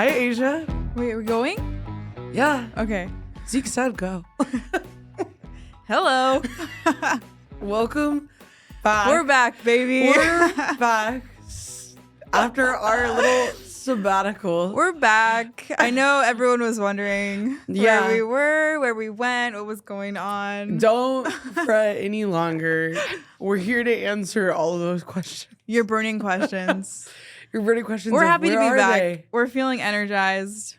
Hi, Asia. Wait, we're going? Yeah. Okay. Zeke said go. Hello. Welcome back. We're back, baby. We're back after our little sabbatical. We're back. I know everyone was wondering Yeah. where we were, where we went, what was going on. Don't fret any longer. We're here to answer all of those questions. Your burning questions. Your burning questions. We're of happy to where be are back. they? We're feeling energized.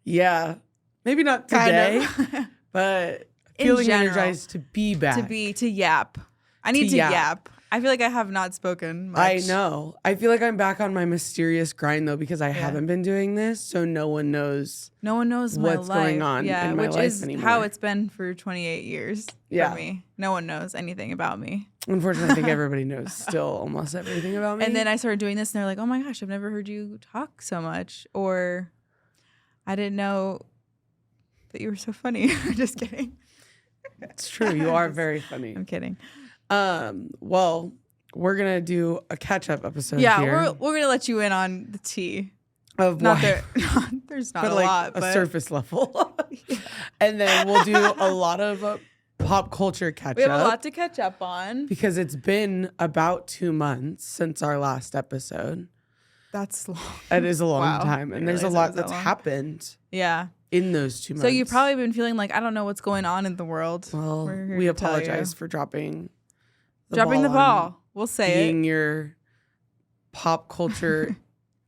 Yeah. Maybe not Kind today, of. but In feeling general. energized to be back. to yap. I need to yap. yap. I feel like I have not spoken much. I know. I feel like I'm back on my mysterious grind though because I haven't been doing this, so no one knows. No one knows my what's life. going on yeah, in my which life is anymore. how it's been for 28 years Yeah. for me. No one knows anything about me. Unfortunately, I think everybody knows still almost everything about me. And then I started doing this, and they're like, "Oh my gosh, I've never heard you talk so much," or "I didn't know that you were so funny." Just kidding. It's true. You are very funny. I'm kidding. Well, we're gonna do a catch-up episode. Yeah, here we're gonna let you in on the tea. of Not why, there. There's not but a like lot, a but surface level, and then we'll do a lot of pop culture catch-up. we have a lot to catch up on. because it's been about 2 months since our last episode. That's long. It is a long Wow. time, I and there's a realized it lot was that that's long. happened Yeah. in those 2 months. So you've probably been feeling like I don't know what's going on in the world. well, We're here we to tell you. apologize for dropping the Dropping the on ball. We'll say being it. your pop culture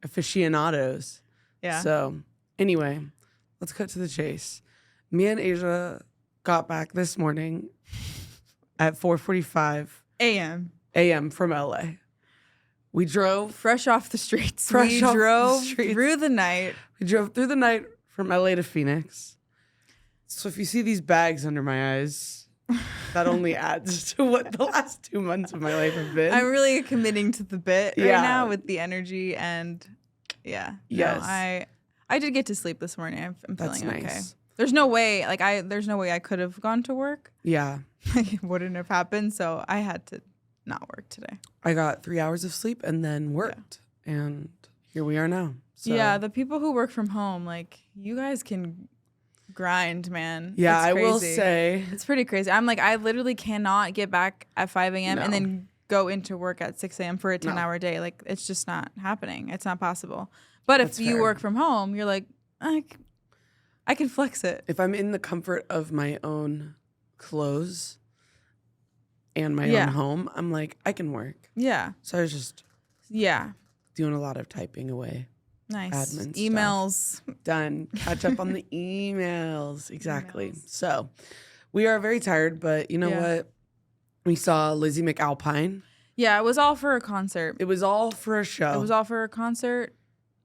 aficionados. Yeah. So anyway, let's cut to the chase. Me and Asia got back this morning at 4:45 AM. from LA. We drove Fresh off the streets. Fresh we off the drove streets. through the night. through the night from LA to Phoenix. So if you see these bags under my eyes, that only adds to what the last 2 months of my life have been. I'm really committing to the bit right Yeah. now with the energy and yeah. Yes. No, I did get to sleep this morning. I'm That's feeling okay. nice. There's no way I could have gone to work. Yeah. It wouldn't have happened, so I had to not work today. I got 3 hours of sleep and then worked. And here we are now. So, Yeah, the people who work from home, like you guys can grind, man. yeah, It's I will crazy. say. It's pretty crazy. I'm like, I literally cannot get back at 5 a.m. and No. then go into work at 6 a.m. for a 10-hour day. Like, it's just not happening. It's not possible. But That's if you fair. work from home, you're like, I can flex it. If I'm in the comfort of my own clothes and my Yeah. own home, I'm like, I can work. Yeah. So I was just Yeah. doing a lot of typing away. Nice. Admin stuff. Emails. Done. Catch up on the emails. Exactly. Emails. So we are very tired, but you know Yeah. what? We saw Lizzy McAlpine. Yeah, it was all for a concert. It was all for a show. It was all for a concert.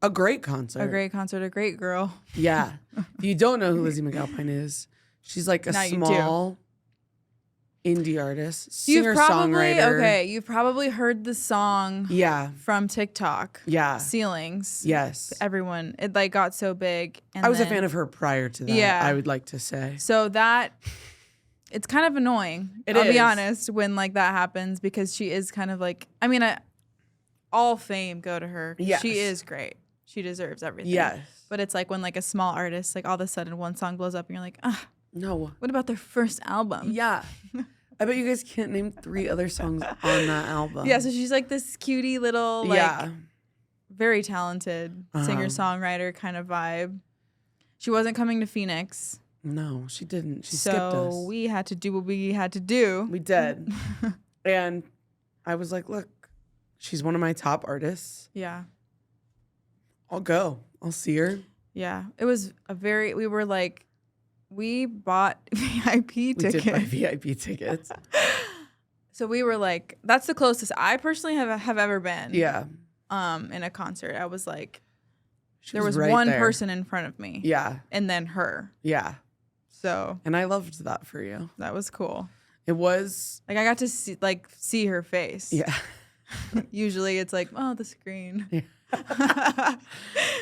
a great concert. A great concert. A great girl. Yeah. If you don't know who Lizzy McAlpine is, she's like a Now you do. small indie artist, You've singer-songwriter. probably heard the song Yeah. from TikTok. Yeah. Ceilings. Yes. Everyone. It like got so big. And I was a then- fan of her prior to that, Yeah. I would like to say. So that it's kind of annoying. It I'll is. be honest when like that happens because she is kind of like all fame go to her. Yes. She is great. She deserves everything. Yes. But it's like when like a small artist like all of a sudden one song blows up and you're like, No. what about their first album? Yeah. I bet you guys can't name 3 other songs on that album. Yeah, so she's like this cutie little like yeah. very talented singer-songwriter kind of vibe. She wasn't coming to Phoenix. No, she didn't. She skipped us. So we had to do what we had to do. We did. And I was like, look, she's one of my top artists. Yeah. I'll go. I'll see her. Yeah. It was we bought VIP We tickets. did buy VIP tickets. So we were like, that's the closest I personally have ever been. Yeah. In a concert. I was like, She there was right one there. person in front of me. Yeah. And then her. Yeah. So And I loved that for you. that was cool. It was. Like I got to see her face. Yeah. Usually it's like, oh, the screen. Yeah.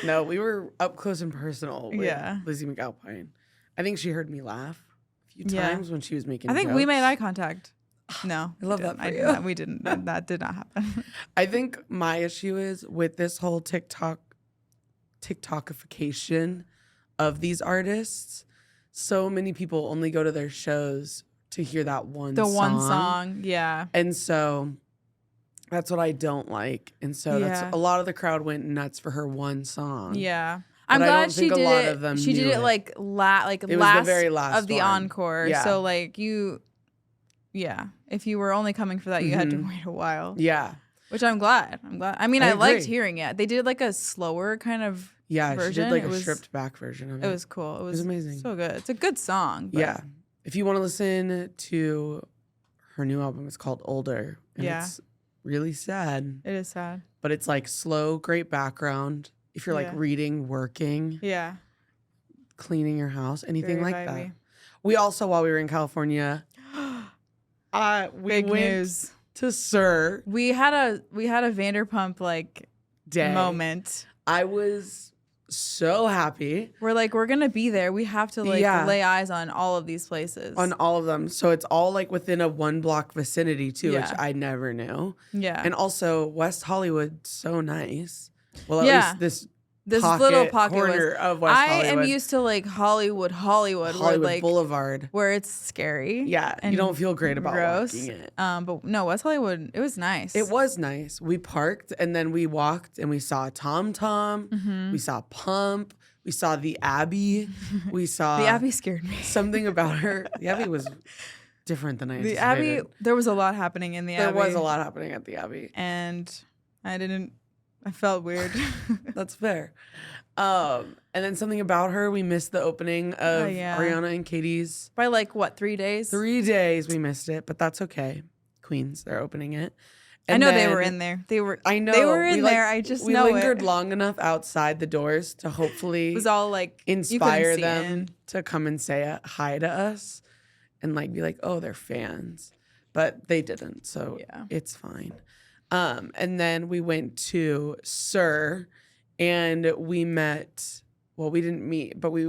No, we were up close and personal with Yeah. Lizzy McAlpine. I think she heard me laugh a few Yeah. times when she was making I think we jokes. made eye contact. No. I love we that didn't. for you. We didn't. That did not happen. I think my issue is with this whole TikTok TikTokification of these artists. So many people only go to their shows to hear that one song. Yeah. And so that's what I don't like. And so that's a lot of the crowd went nuts for her one song. Yeah. But I'm glad she did it. She did it like it last was the very last of the one. encore. Yeah. So like if you were only coming for that, you had to wait a while. Yeah. Which I'm glad. I mean, I liked agree. hearing it. They did like a slower kind of version. She did like a stripped back version of it. It was cool. It was amazing. So good. It's a good song. But Yeah. If you want to listen to her new album, it's called Older. And it's really sad. It is sad. But it's like slow, great background. If you're like reading, working, cleaning your house, anything Very like vibey. that. We also, while we were in California, Big news to Sir. We had a Vanderpump like Day. moment. I was so happy. We're like, we're gonna be there. We have to like lay eyes on all of these places. On all of them. So it's all like within a 1 block vicinity too, which I never knew. Yeah. And also West Hollywood, so nice. Well, at least this little pocket corner of West Hollywood. I am used to like Hollywood where, like, Boulevard, where it's scary. Yeah, and you don't feel great about walking it. But no, West Hollywood, it was nice. It was nice. We parked and then we walked and we saw Tom Tom. We saw Pump. We saw the Abbey. We saw the Abbey scared me. Something about her. The Abbey was different than I anticipated. The Abbey, there was a lot happening in the Abbey. There was a lot happening at the Abbey, and I felt weird. That's fair. And then something about her. We missed the opening of Ariana and Katie's. By like what, 3 days? 3 days we missed it, but that's okay. Queens, they're opening it. And I know they were in there. I know they were in there. I just know we lingered long enough outside the doors to hopefully it was all like inspire them to come and say hi to us and like be like, oh, they're fans. But they didn't, so it's fine. And then we went to Sir, and we met. Well, we didn't meet, but we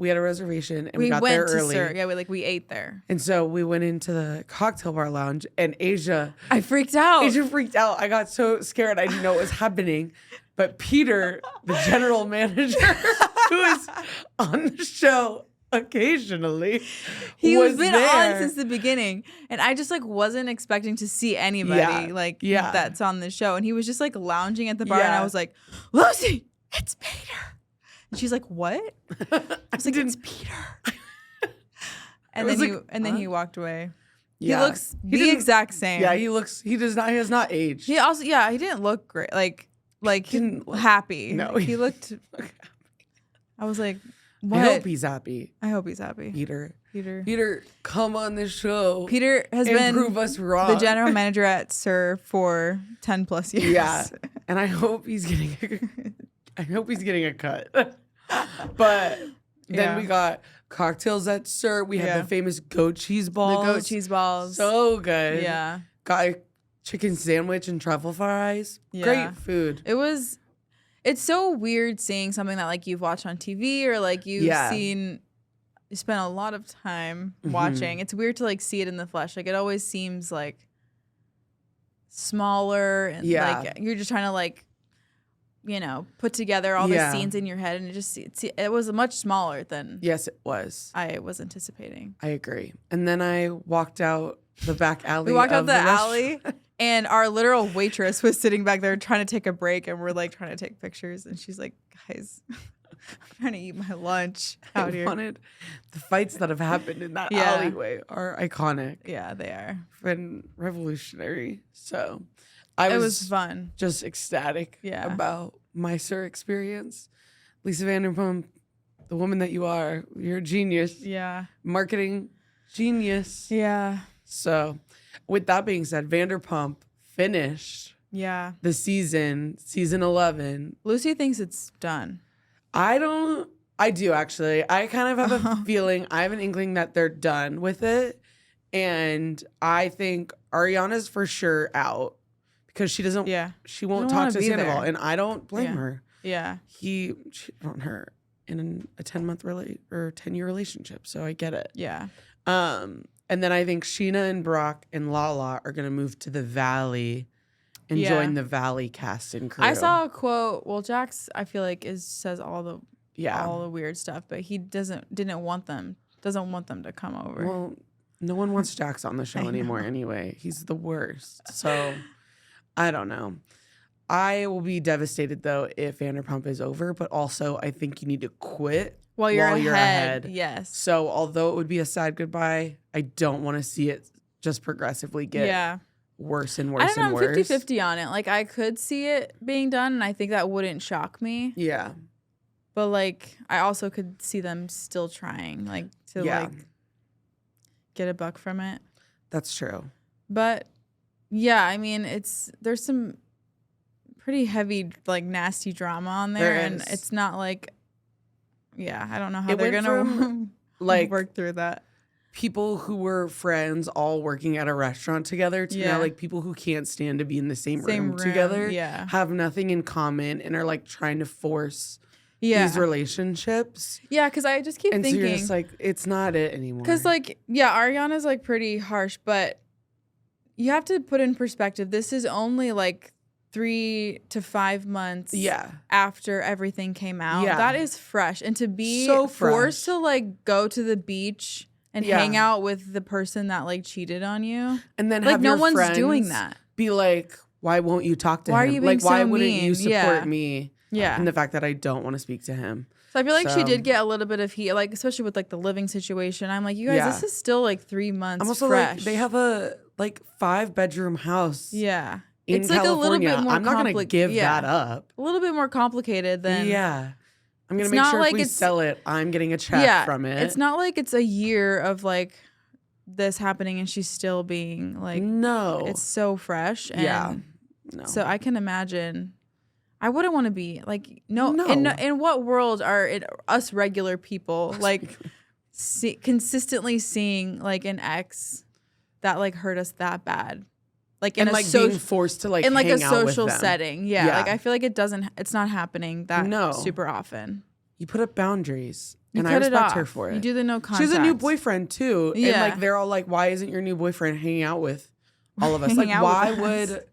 had a reservation, and we got there early. Sir. Yeah, we ate there, and so we went into the cocktail bar lounge. And I freaked out. Asia freaked out. I got so scared. I didn't know what was happening. But Peter, the general manager, who is on the show occasionally, he's been on since the beginning, and I just like wasn't expecting to see anybody that's on the show, and he was just like lounging at the bar, and I was like, Lucy, it's Peter, and she's like, what? I was like, it's Peter, and then he walked away. Yeah. He looks the exact same. Yeah, he has not aged. He also he didn't look great, like he didn't happy. No, he looked. I was like, what? I hope he's happy. Peter, come on this show. Peter has been prove us wrong. The general manager at Sir for 10 plus years. Yeah, and I hope he's getting a cut. But then we got cocktails at Sir. We had the famous goat cheese balls. The goat cheese balls, so good. Yeah, got a chicken sandwich and truffle fries. Yeah. Great food. It's so weird seeing something that like you've watched on TV or like you've you spent a lot of time watching. It's weird to like see it in the flesh. Like it always seems like smaller and like you're just trying to like, put together all the scenes in your head, and it was much smaller than it was. I was anticipating. I agree. And then I walked out the back alley. We walked out the alley. And our literal waitress was sitting back there trying to take a break, and we're like trying to take pictures. And she's like, guys, I'm trying to eat my lunch out here. The fights that have happened in that alleyway are iconic. Yeah, they are. And revolutionary. So it was fun. Just ecstatic about my Sir experience. Lisa Vanderpump, the woman that you are, you're a genius. Yeah. Marketing genius. Yeah. So with that being said, Vanderpump finished the season 11. Lucy thinks it's done. I do actually. I kind of have a feeling, I have an inkling that they're done with it. And I think Ariana's for sure out because she won't talk to Sandoval. And I don't blame her. Yeah. He cheated on her in a 10-year relationship. So I get it. Yeah. And then I think Sheena and Brock and Lala are going to move to the Valley and join the Valley cast and crew. I saw a quote. Well, Jax, I feel like says all the weird stuff, but he doesn't want them to come over. Well, no one wants Jax on the show anymore anyway. He's the worst. So I don't know. I will be devastated though if Vanderpump is over, but also I think you need to quit while you're ahead. Yes. So although it would be a sad goodbye, I don't want to see it just progressively get worse and worse. I don't know, and worse. I'm 50-50 on it. Like I could see it being done and I think that wouldn't shock me. Yeah. But like I also could see them still trying like to like get a buck from it. That's true. But yeah, I mean there's some pretty heavy like nasty drama on there and it's not like I don't know how they're gonna like work through that. People who were friends all working at a restaurant together to now like people who can't stand to be in the same room together have nothing in common and are like trying to force these relationships. Yeah, because I just keep thinking. So you're just like, it's not it anymore. Because like, Ariana's like pretty harsh, but you have to put in perspective. This is only like 3 to 5 months after everything came out. That is fresh. And to be forced to like go to the beach and hang out with the person that like cheated on you. And then like have no your one's friends doing that. Be like, why won't you talk to him? Why are you being like, why so wouldn't mean? you support me? Yeah. And the fact that I don't want to speak to him. So I feel like she did get a little bit of heat, like especially with like the living situation. I'm like, you guys, this is still like 3 months. I'm also fresh. Like, they have a like 5-bedroom house. Yeah. In it's like California. A little bit more I'm not going to give that up. A little bit more complicated than. Yeah. I'm going to make sure like if we sell it, I'm getting a check from it. It's not like it's a year of like this happening and she's still being like. No. It's so fresh. And no. So I can imagine. I wouldn't want to be like no. In what world are us regular people like consistently seeing like an ex that like hurt us that bad, like in like being forced to like in like hang a out with social them. setting. Yeah, like I feel like it's not happening that super often. You put up boundaries, and I respect her for it. You do the no contact. She has a new boyfriend too, and like they're all like, "Why isn't your new boyfriend hanging out with all of us? Like, why would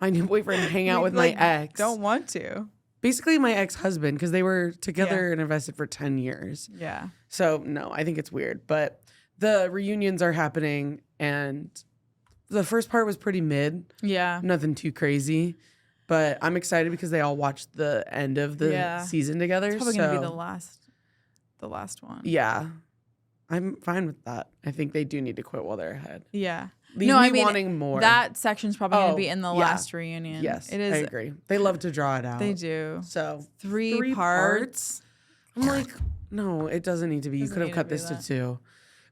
my new boyfriend hang out with my ex? Don't want to." Basically, my ex-husband, because they were together and invested for 10 years. Yeah. So no, I think it's weird, but the reunions are happening, and the first part was pretty mid. Yeah. Nothing too crazy. But I'm excited because they all watched the end of the season together. It's probably going to be the last one. Yeah. I'm fine with that. I think they do need to quit while they're ahead. Yeah. I mean, wanting more. That section's probably going to be in the last reunion. Yes, it is. I agree. They love to draw it out. They do. So 3 parts. I'm like, no, it doesn't need to be. You could have cut this to 2.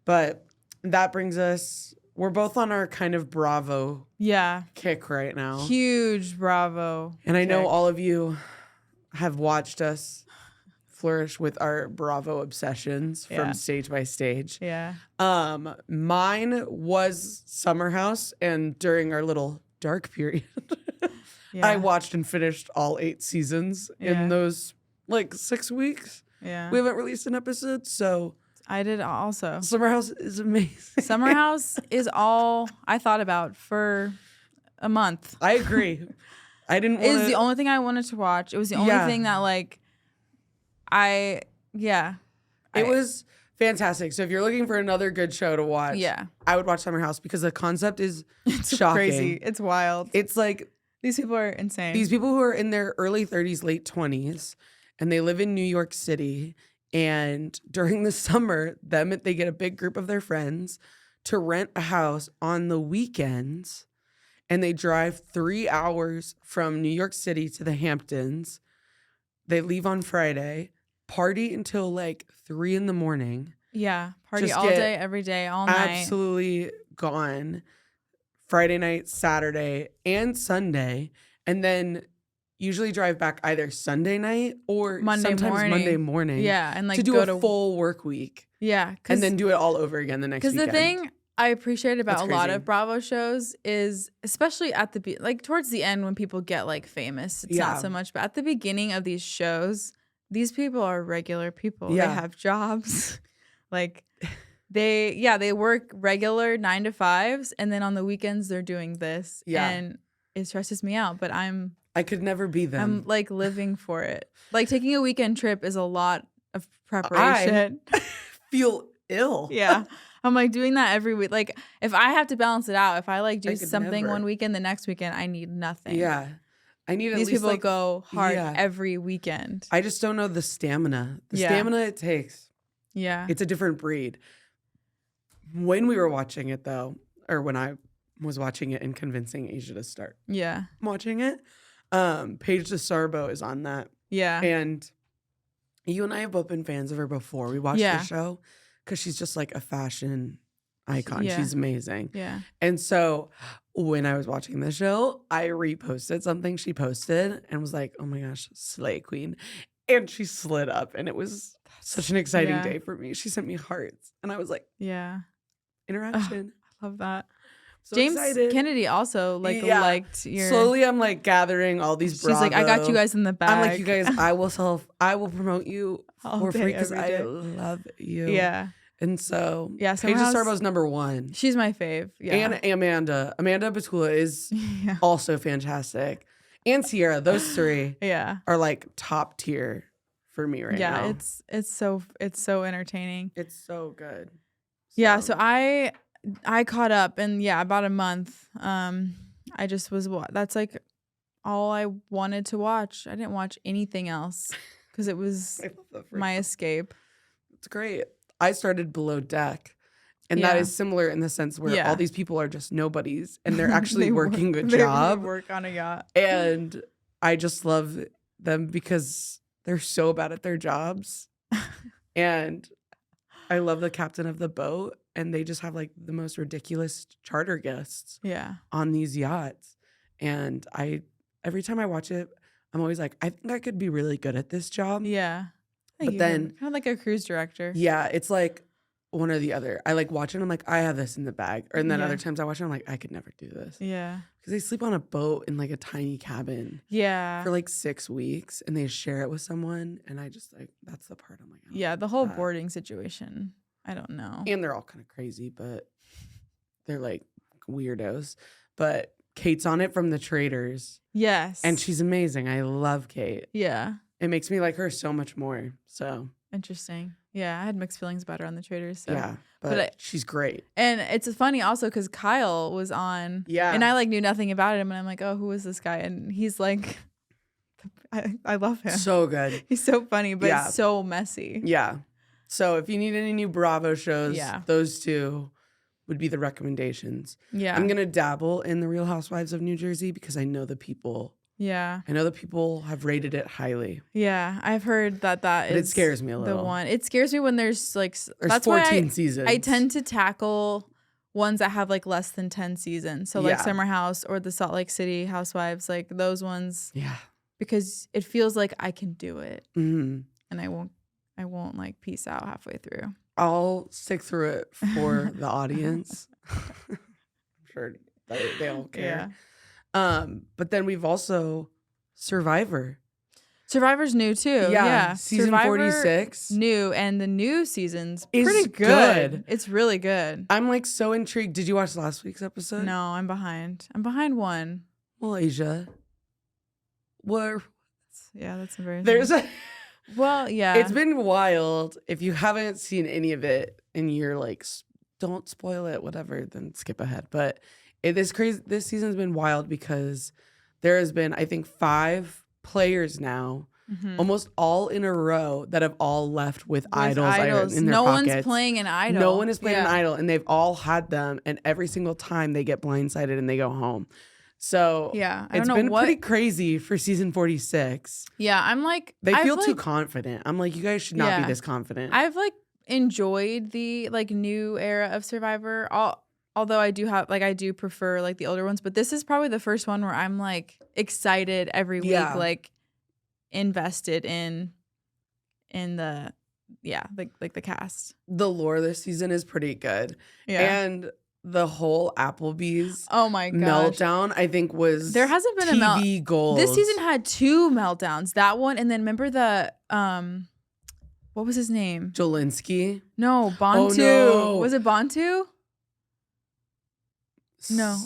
But that brings us, we're both on our kind of Bravo kick right now. Huge Bravo And I know all of you have watched us flourish with our Bravo obsessions from stage by stage. Yeah. Mine was Summer House, and during our little dark period, I watched and finished all 8 seasons in those like 6 weeks. Yeah. We haven't released an episode, so I did also. Summer House is amazing. Summer House is all I thought about for a month. I agree. I didn't want It was the only thing I wanted to watch. It was the only thing that like it was fantastic. So if you're looking for another good show to watch, I would watch Summer House because the concept is shocking. Crazy. It's wild. It's like these people are insane. These people who are in their early 30s, late 20s, and they live in New York City. And during the summer, they get a big group of their friends to rent a house on the weekends, and they drive 3 hours from New York City to the Hamptons. They leave on Friday, party until like 3 a.m. Yeah, party all day, every day, all night. Absolutely gone. Friday night, Saturday, and Sunday, and then usually drive back either Sunday night or sometimes Monday morning. Yeah, and like to do a full work week. Yeah, and then do it all over again the next weekend. Because the thing I appreciate about a lot of Bravo shows is, especially at like towards the end when people get like famous, it's not so much. But at the beginning of these shows, these people are regular people. Yeah. They have jobs, like. They work regular 9 to 5s, and then on the weekends they're doing this. Yeah. And it stresses me out, but I could never be them. I'm like living for it. Like taking a weekend trip is a lot of preparation. I feel ill. Yeah. I'm like doing that every week. Like if I have to balance it out, if I like do something never. one weekend, the next weekend I need nothing. Yeah. I need at These least people like, go hard every weekend. I just don't know the stamina. The stamina it takes. Yeah. It's a different breed. When we were watching it though, or when I was watching it and convincing Asia to start watching it, Paige DeSorbo is on that. Yeah. And you and I have both been fans of her before we watched the show because she's just like a fashion icon. Yeah. She's amazing. Yeah. And so when I was watching the show, I reposted something she posted and was like, oh my gosh, slay queen. And she slid up and it was such an exciting day for me. She sent me hearts and I was like, interaction. I love that. So James excited. Kennedy also liked your. Slowly, I'm like gathering all these. She's like, I got you guys in the bag. I'm like, you guys, I will promote you for free because I love you. Yeah. And so, Paige DeSorbo's number one. She's my fave. Yeah. And Amanda Batula is also fantastic. And Sierra, those three are like top tier for me right now. Yeah, it's so entertaining. It's so good. Yeah, so I caught up in about a month. I just was that's like all I wanted to watch. I didn't watch anything else because it was my escape. It's great. I started Below Deck, and that is similar in the sense where all these people are just nobodies and they're actually working a job. They work on a yacht. And I just love them because they're so bad at their jobs. And I love the captain of the boat, and they just have like the most ridiculous charter guests on these yachts. And every time I watch it, I'm always like, I think I could be really good at this job. Yeah. But then kind of like a cruise director. Yeah, it's like one or the other. I like watching. I'm like, I have this in the bag. And then other times I watch it, I'm like, I could never do this. Yeah. Because they sleep on a boat in like a tiny cabin. Yeah. For like 6 weeks, and they share it with someone. And I just like, that's the part I'm like, the whole boarding situation. I don't know. And they're all kind of crazy, but they're like weirdos. But Kate's on it from The Traitors. Yes. And she's amazing. I love Kate. Yeah. It makes me like her so much more. So interesting. Yeah, I had mixed feelings about her on The Traitors. So. Yeah, but she's great. And it's funny also because Kyle was on. Yeah. And I like knew nothing about him, and I'm like, oh, who is this guy? And he's like, I love him. So good. He's so funny, but so messy. Yeah. So if you need any new Bravo shows, those two would be the recommendations. Yeah. I'm gonna dabble in the Real Housewives of New Jersey because I know the people. Yeah. I know the people have rated it highly. Yeah. I've heard that is it scares me a little. The one. It scares me when there's like that's 14 seasons. I tend to tackle ones that have like less than 10 seasons. So like Summer House or the Salt Lake City Housewives, like those ones. Yeah. Because it feels like I can do it. Mm-hmm. And I won't like peace out halfway through. I'll stick through it for the audience. I'm sure they all care. Yeah. But then we've also Survivor. Survivor's new too. Yeah. Season Survivor 46. New, and the new season's pretty good. It's really good. I'm like so intrigued. Did you watch last week's episode? No, I'm behind. I'm behind one. Well, Asia. That's embarrassing. There's a well, yeah. It's been wild. If you haven't seen any of it and you're like, don't spoil it, whatever, then skip ahead. But this season's been wild because there has been, I think, 5 players now, almost all in a row, that have all left with idols in their no pockets. One's playing an idol. No one is playing an idol, and they've all had them, and every single time they get blindsided and they go home. So it's been pretty crazy for season 46. Yeah, I'm like, they feel too confident. I'm like, you guys should not be this confident. I've like enjoyed the like new era of Survivor. Although I do prefer like the older ones, but this is probably the first one where I'm like excited every week, like invested in the like the cast. The lore this season is pretty good. Yeah. And the whole Applebee's meltdown, I think, was there hasn't been TV gold. This season had 2 meltdowns. That one, and then remember the what was his name? Jolinsky? No, Bantu. Oh, no. Was it Bantu? No,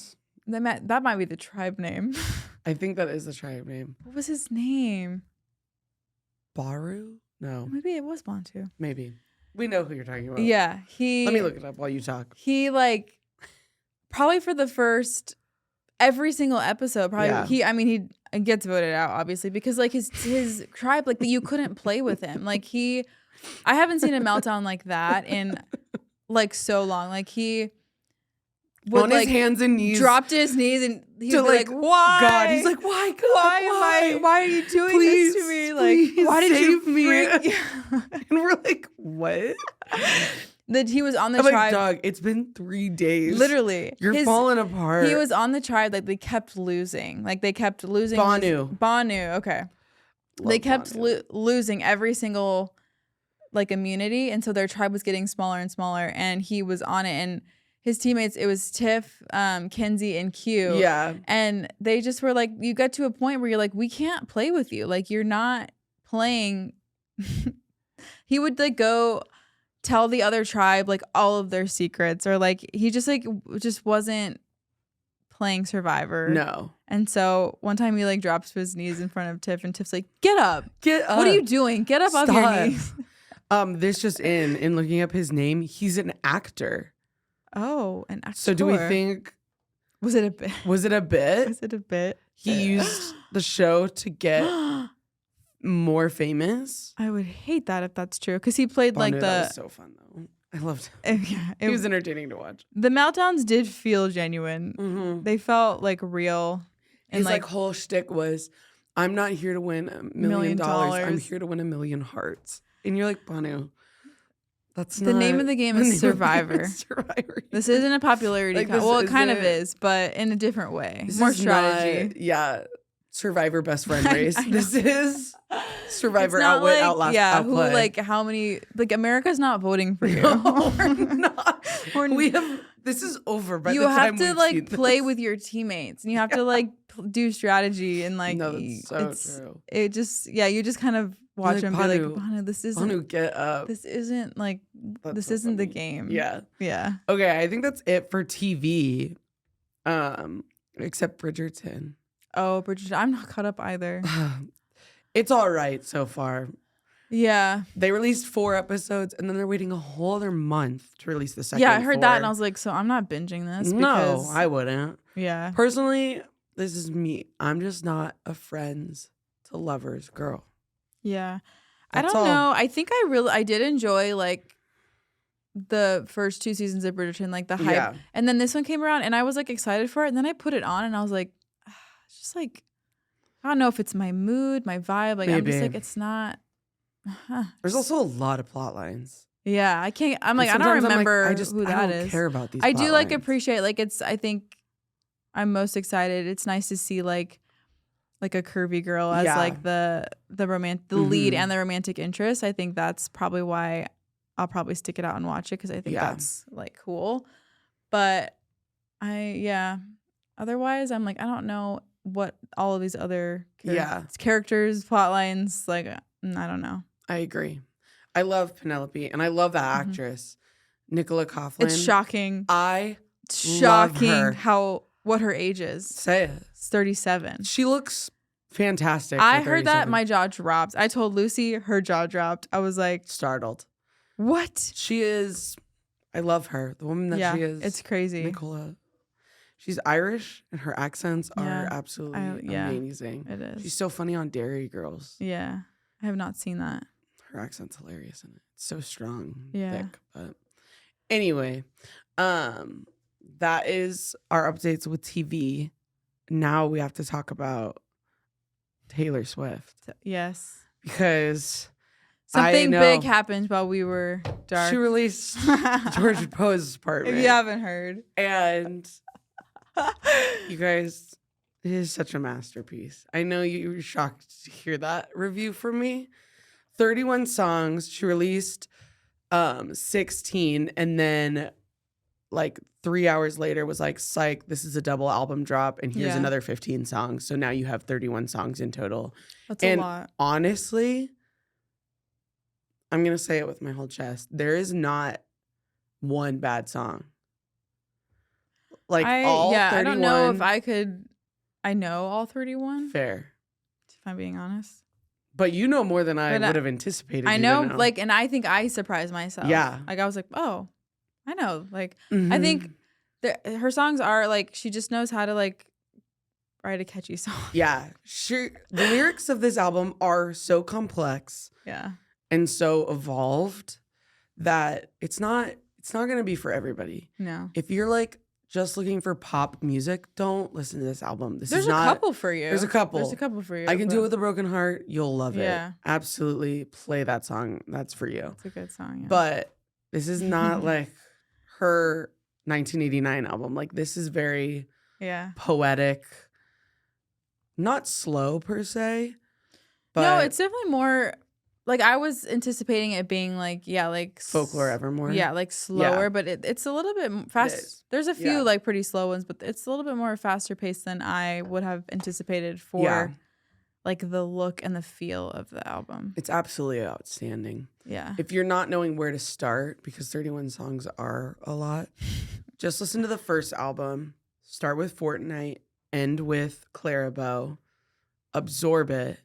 That might be the tribe name. I think that is the tribe name. What was his name? Baru? No. Maybe it was Bantu. Maybe. We know who you're talking about. Yeah. Let me look it up while you talk. He like probably for the first every single episode, probably he gets voted out obviously because like his tribe, like you couldn't play with him. Like I haven't seen a meltdown like that in like so long. Like he would on his hands and knees, dropped to his knees, and he'd be like, "Why, God?" He's like, "Why, God? Why are you doing this to me? Like, why did you me?" And we're like, "What?" That he was on the I'm tribe. Like, dog, it's been 3 days. Literally, you're falling apart. He was on the tribe. Like they kept losing. Banu. Okay, they kept losing every single like immunity, and so their tribe was getting smaller and smaller. And he was on it, and his teammates, it was Tiff, Kenzie, and Q. Yeah. And they just were like, you got to a point where you're like, we can't play with you. Like, you're not playing. He would like go tell the other tribe like all of their secrets, or like he just wasn't playing Survivor. No. And so one time he like drops to his knees in front of Tiff, and Tiff's like, get up. What are you doing? Get up off your knees. This just in looking up his name, he's an actor. Oh, an actor. So do we think... Was it a bit? Was it a bit? Was it a bit? He used the show to get more famous? I would hate that if that's true. Because he played like the... That was so fun, though. I loved it. He was entertaining to watch. The meltdowns did feel genuine. Mm-hmm. They felt like real. His like whole shtick was, I'm not here to win $1 million. I'm here to win 1 million hearts. And you're like, Banu... That's the name of the game is Survivor. Survivor. This isn't a popularity. Well, it kind of is, but in a different way. More strategy. Survivor best friend race. This is Survivor outwit, like, outlast, outplay. Who like how many? Like America's not voting for you. No, we're not. We have. This is over. By you the time have to like play with your teammates, and you have to like do strategy and like. No, that's so true. It just you just kind of watch him be like, Banu, this isn't. Banu, get up. This isn't like. This so isn't funny. The game. Yeah. Yeah. Okay, I think that's it for TV. Except Bridgerton. Oh, Bridgerton. I'm not caught up either. It's all right so far. Yeah. They released 4 episodes, and then they're waiting a whole other month to release the second. Yeah, I heard that, and I was like, so I'm not binging this. No, I wouldn't. Yeah. Personally, this is me. I'm just not a friends to lovers girl. Yeah. I don't know. I think I did enjoy like the first 2 seasons of Bridgerton, like the hype. Yeah. And then this one came around and I was like excited for it. And then I put it on and I was like, it's just like, I don't know if it's my mood, my vibe. Like, I'm just like, it's not. There's also a lot of plot lines. Yeah. I can't, I'm like, I don't remember who that is. I don't care about these I do like lines. Appreciate, like I think I'm most excited. It's nice to see like a curvy girl as like the lead and the romantic interest. I think that's probably why I'll probably stick it out and watch it because I think that's like cool. But otherwise I'm like, I don't know what all of these other characters, plot lines, like I don't know. I agree. I love Penelope and I love that actress, Nicola Coughlan. It's shocking. Love her. What her age is. Say it. It's 37. She looks fantastic. I heard that my jaw dropped. I told Lucy her jaw dropped. I was like startled. What? She is. I love her. The woman that she is. It's crazy. Nicola. She's Irish and her accents are absolutely amazing. It is. She's so funny on Dairy Girls. Yeah. I have not seen that. Her accent's hilarious and it's so strong. Yeah. Thick. But anyway, that is our updates with TV. Now we have to talk about Taylor Swift. Yes. Because something big happened while we were dark. She released George Poe's Apartment. If you haven't heard. And you guys, it is such a masterpiece. I know you were shocked to hear that review from me. 31 songs. She released 16 and then like 3 hours later was like, psych, this is a double album drop and here's another 15 songs. So now you have 31 songs in total. That's a lot. Honestly, I'm going to say it with my whole chest. There is not one bad song. Like all 31. I don't know if I could. I know all 31. Fair. If I'm being honest. But you know more than I would have anticipated. I know, like, and I think I surprised myself. Yeah. Like, I was like, oh, I know. Like, I think her songs are, like, she just knows how to, like, write a catchy song. Yeah. The lyrics of this album are so complex. Yeah. And so evolved that it's not going to be for everybody. No. If you're, like, just looking for pop music, don't listen to this album. There's a couple for you. There's a couple. There's a couple for you. I Can Do It With a Broken Heart. You'll love it. Yeah. Absolutely play that song. That's for you. It's a good song, yeah. But this is not like her 1989 album. Like, this is very poetic. Not slow per se. But no, it's definitely more... Like, I was anticipating it being, like, like... Folklore Evermore. Yeah, like, slower, but it's a little bit fast. There's a few, like, pretty slow ones, but it's a little bit more faster paced than I would have anticipated for, like, the look and the feel of the album. It's absolutely outstanding. Yeah. If you're not knowing where to start, because 31 songs are a lot, just listen to the first album. Start with Fortnite, end with Clarabow, absorb it.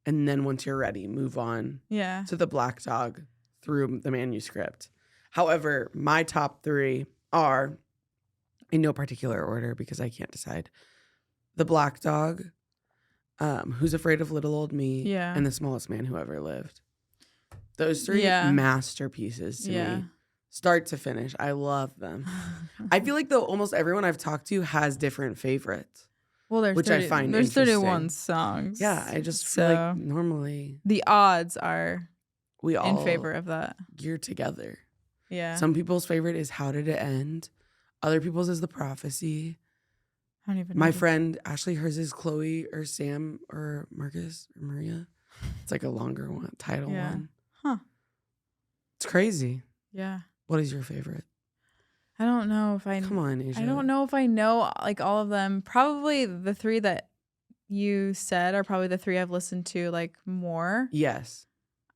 And then once you're ready, move on to the Black Dog through the manuscript. However, my top 3 are, in no particular order because I can't decide, the Black Dog, Who's Afraid of Little Old Me, and The Smallest Man Who Ever Lived. Those 3 masterpieces to me. Start to finish. I love them. I feel like though almost everyone I've talked to has different favorites. Well, there's 31 songs. Yeah, I just feel like normally the odds are we all in favor of that. Geared together. Yeah. Some people's favorite is How Did It End? Other people's is The Prophecy. I don't even know. My friend Ashley, hers is Chloe or Sam or Marcus or Maria. It's like a longer one, title one. Huh. It's crazy. Yeah. What is your favorite? I don't know if Come on, Asia. I don't know if I know like all of them. Probably the 3 that you said are probably the 3 I've listened to like more. Yes.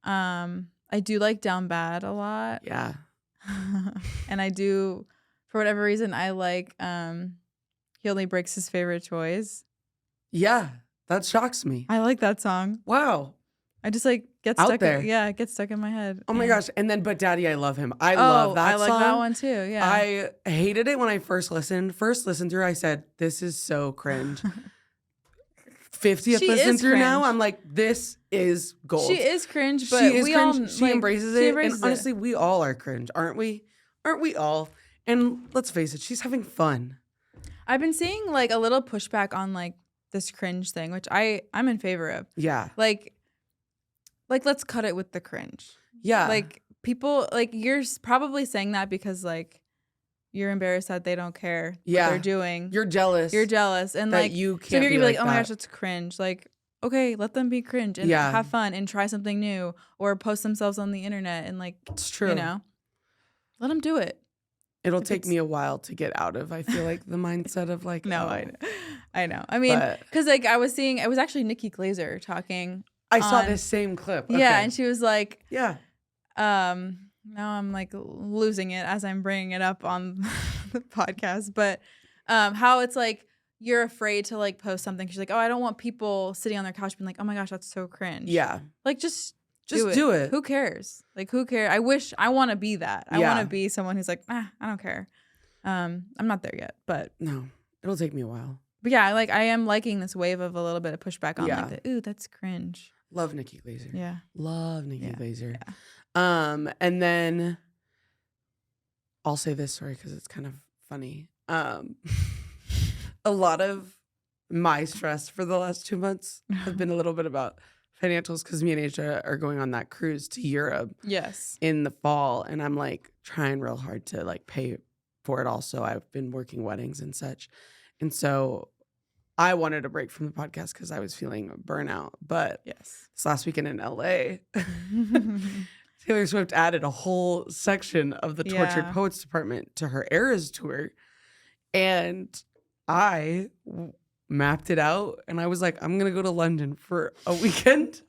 I do like Down Bad a lot. Yeah. And I do, for whatever reason, I like He Only Breaks His Favorite Toys. Yeah, that shocks me. I like that song. Wow. I just like get Out stuck there. It gets stuck in my head. Oh my gosh. And then But Daddy, I Love Him. I love that song. I like that one too. Yeah. I hated it when I first listened. First listened through, I said, this is so cringe. 50th listen through now, I'm like, this is gold. She is cringe, but she embraces it. And honestly, we all are cringe, aren't we? Aren't we all? And let's face it, she's having fun. I've been seeing like a little pushback on like this cringe thing, which I'm in favor of. Yeah. Like let's cut it with the cringe. Yeah. Like people, like you're probably saying that because like you're embarrassed that they don't care what they're doing. You're jealous. And that like you can't so you're gonna be like, oh my that. gosh, that's cringe. Like, okay, let them be cringe and have fun and try something new or post themselves on the internet and like it's true. You know, let them do it. It'll take me a while to get out of. I feel like the mindset of like no, I know. I mean, because like I was seeing, it was actually Nikki Glaser talking. I saw this same clip. Okay. Yeah, and she was like, yeah. Now I'm like losing it as I'm bringing it up on the podcast, but how it's like you're afraid to like post something. She's like, oh, I don't want people sitting on their couch being like, oh my gosh, that's so cringe. Yeah. Like just do it. Who cares? Like who cares? I want to be that. I want to be someone who's like, I don't care. I'm not there yet, but no, it'll take me a while. But yeah, like I am liking this wave of a little bit of pushback on like the, ooh, that's cringe. Love Nikki Glaser. Yeah. Love Nikki Glaser. Yeah. And then I'll say this story because it's kind of funny. A lot of my stress for the last 2 months have been a little bit about financials because me and Asia are going on that cruise to Europe. Yes. In the fall. And I'm like trying real hard to like pay for it also. I've been working weddings and such. And so I wanted a break from the podcast because I was feeling burnout. But this last weekend in LA, Taylor Swift added a whole section of the Tortured Poets Department to her Eras tour. And I mapped it out and I was like, I'm going to go to London for a weekend.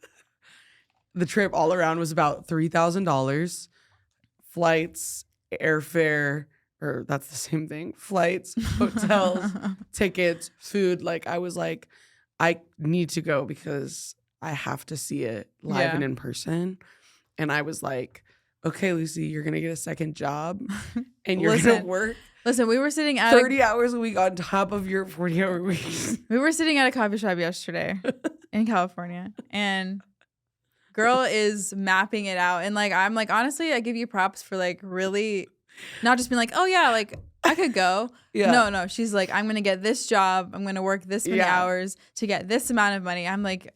The trip all around was about $3,000. Flights, airfare, or that's the same thing, flights, hotels, tickets, food. Like I was like, I need to go because I have to see it live and in person. And I was like, okay, Lucy, you're going to get a second job and you're going to work. Listen, we were sitting at 30 hours a week on top of your 40-hour week. We were sitting at a coffee shop yesterday in California, and girl is mapping it out. And like, I'm like, honestly, I give you props for like really not just being like, oh yeah, like I could go. No. She's like, I'm going to get this job. I'm going to work this many hours to get this amount of money. I'm like,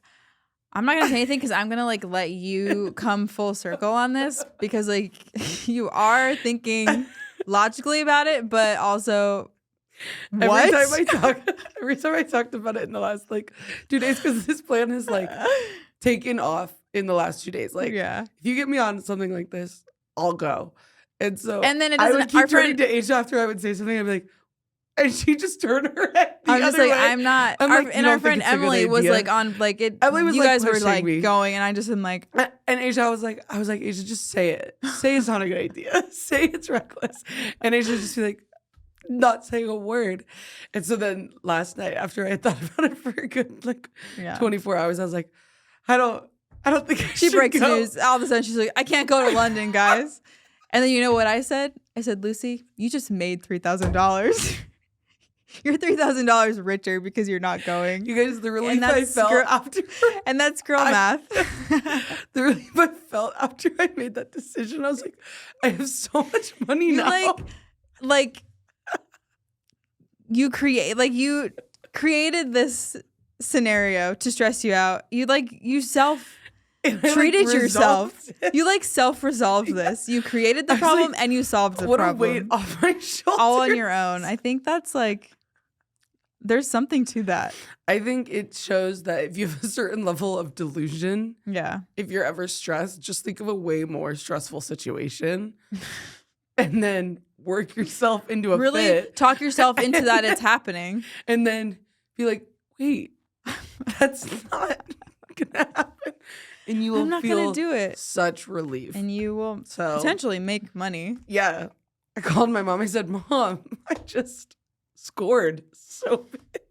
I'm not going to say anything because I'm going to like let you come full circle on this because like you are thinking logically about it, but also what? Every time I talked about it in the last like 2 days, because this plan is like taken off in the last 2 days. Like, if you get me on something like this, I'll go. And so and then I would keep turning to Asia after I would say something. I'd be like, and she just turned her head the I'm just other like, way. I'm not. And our friend Emily was like on like it. Emily was you guys were like going, and I just am like. And Asia, I was like, Asia, just say it. Say it's not a good idea. Say it's reckless. And Asia just be like, not saying a word. And so then last night, after I had thought about it for a good like 24 hours, I was like, I don't think I should She breaks go. news. All of a sudden, she's like, I can't go to London, guys. And then you know what I said? I said, Lucy, you just made $3,000. You're $3,000 richer because you're not going. You guys, the relief I felt after. And that's girl math. The relief I felt after I made that decision, I was like, I have so much money now. Like you created this scenario to stress you out. You treated yourself. You self-resolved this. You created the problem and you solved the problem. What a weight off my shoulders. All on your own. I think that's like, there's something to that. I think it shows that if you have a certain level of delusion, if you're ever stressed, just think of a way more stressful situation and then work yourself into a really fit. Talk yourself into that it's happening. And then be like, wait, that's not going to happen. And you will feel do it. Such relief. And you will potentially make money. Yeah. I called my mom. I said, Mom, I just scored so big.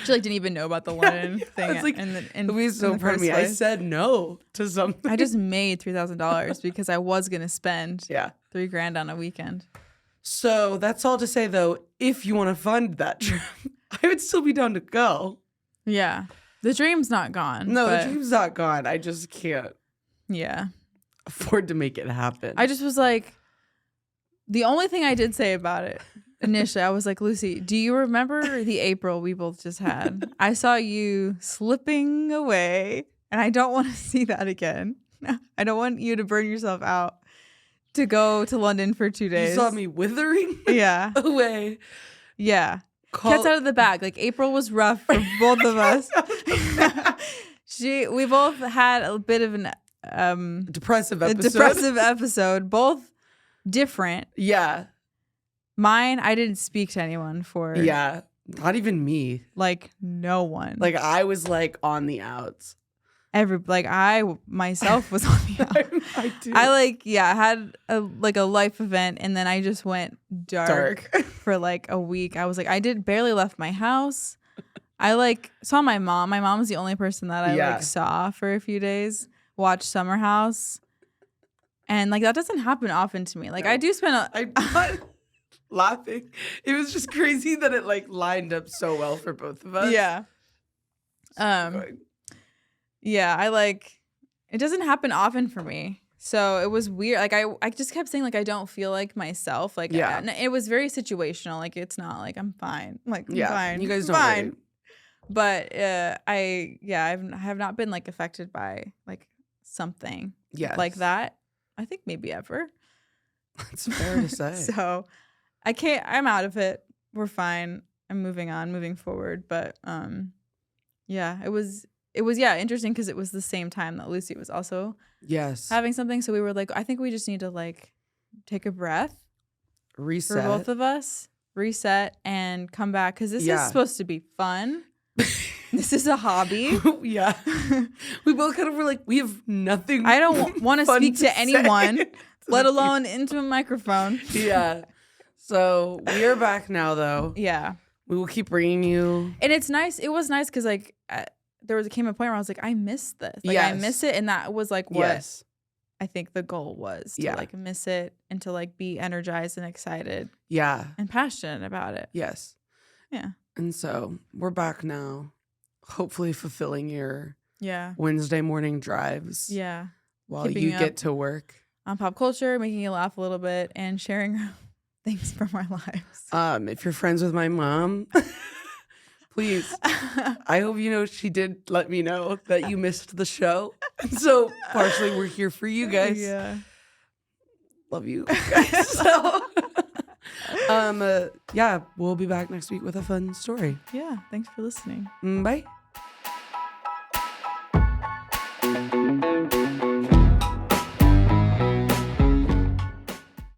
She didn't even know about the London thing. I was like, Louise so proud of me. I said no to something. I just made $3,000 because I was going to spend $3,000 on a weekend. So that's all to say, though, if you want to fund that trip, I would still be down to go. Yeah. The dream's not gone. No, the dream's not gone. I just can't afford to make it happen. I just was like, the only thing I did say about it initially, I was like, Lucy, do you remember the April we both just had? I saw you slipping away, and I don't want to see that again. I don't want you to burn yourself out to go to London for 2 days. You saw me withering away. Yeah. Cat's out of the bag. Like April was rough for both of us. We both had a bit of an depressive episode. Both different. Yeah. Mine, I didn't speak to anyone for. Yeah. Not even me. Like no one. Like I was like on the outs. I myself was on the outs. I do. I had a life event, and then I just went dark. For like a week. I was like, I barely left my house. I saw my mom. My mom was the only person that I saw for a few days. Watched Summer House. And that doesn't happen often to me. Like I do spend I'm not laughing. It was just crazy that it lined up so well for both of us. Yeah. It doesn't happen often for me. So it was weird. I just kept saying I don't feel like myself. It was very situational. It's not I'm fine. I'm fine. You guys don't fine. Worry. But I have not been affected by something like that. I think maybe ever. That's fair to say. So I can't. I'm out of it. We're fine. I'm moving forward. But it was interesting because it was the same time that Lucy was also having something. So we were I think we just need to take a breath, reset for both of us, reset and come back because this is supposed to be fun. This is a hobby. Yeah. We both kind of were we have nothing. I don't want to speak to anyone, let alone into a microphone. Yeah. So we are back now, though. Yeah. We will keep bringing you. And it's nice. It was nice because like came a point where I was like, I miss this. Like I miss it. And that was like what I think the goal was to like miss it and to like be energized and excited. Yeah. And passionate about it. Yes. Yeah. And so we're back now, hopefully fulfilling your Wednesday morning drives. Yeah. While you get to work. On pop culture, making you laugh a little bit and sharing things from our lives. If you're friends with my mom, please, I hope you know she did let me know that you missed the show. And so partially we're here for you guys. Yeah. Love you guys. So, we'll be back next week with a fun story. Yeah. Thanks for listening. Bye.